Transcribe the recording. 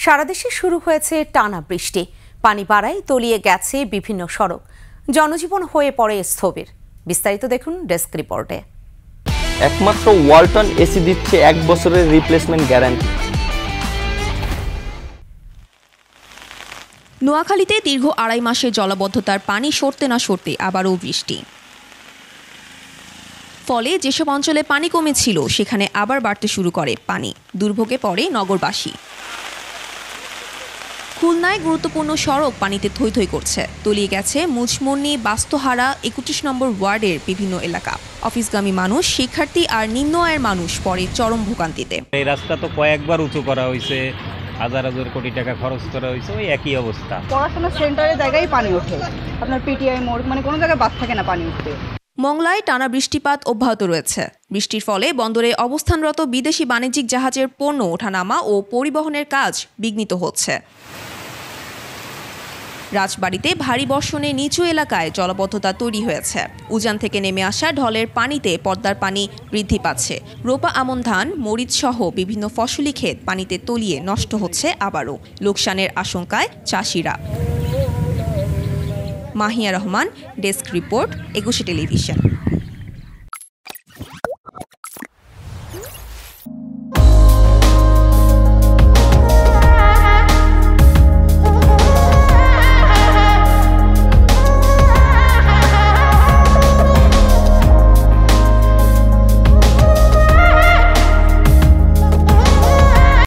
সারা দেশে শুরু হয়েছে টানা বৃষ্টি। পানি বাড়ায় তলিয়ে গেছে বিভিন্ন সড়ক, জনজীবন হয়ে পড়ে স্থবির। বিস্তারিত দেখুন ডেস্ক রিপোর্টে। একমাত্র ওয়ালটন এসি দিচ্ছে 1 বছরের রিপ্লেসমেন্ট গ্যারান্টি। নোয়াখালীতে দীর্ঘ 2.5 মাসের জলাবদ্ধতার পানি সরতে না সরতে আবারও বৃষ্টি। ফলে যেসব অঞ্চলে পানি কমেছিল সেখানে আবার বাড়তে শুরু করে পানি। দুর্ভোগে পড়ে নগরবাসী। খুলনায় গুরুত্বপূর্ণ সড়ক পানিতে থই থই করছে। তলিয়ে গেছে মুচমন্নি, বাস্তহারা, 31 নম্বর ওয়ার্ডের বিভিন্ন এলাকা। অফিসগামী মানুষ, শিক্ষার্থী আর নিম্ন আয়ের মানুষ পড়ে চরম ভোগান্তিতে। এই রাস্তা তো কয়েকবার উঁচু করা হয়েছে, হাজার হাজার কোটি টাকা খরচ করা হয়েছে, ওই একই অবস্থা। পড়াশোনার সেন্টারের জায়গায় পানি ওঠে, আপনার পিটিআই মোড়, মানে কোনো জায়গায় বাস থাকে না পানি উঠতে। মংলায় টানা বৃষ্টিপাত অব্যাহত রয়েছে। বৃষ্টির ফলে বন্দরে অবস্থানরত বিদেশি বাণিজ্যিক জাহাজের পণ্য ওঠানামা ও পরিবহনের কাজ বিঘ্নিত হচ্ছে। রাজবাড়ীতে ভারী বর্ষণে নিচু এলাকায় জলাবদ্ধতা তৈরি হয়েছে। উজান থেকে নেমে আসা ঢলের পানিতে পদ্মার পানি বৃদ্ধি পাচ্ছে। রোপা আমন ধান, মরিচ সহ বিভিন্ন ফসলি ক্ষেত পানিতে তলিয়ে নষ্ট হচ্ছে আবারও। লোকসানের আশঙ্কায় চাষিরা। Mahiya Rahman, desk report, 21 television.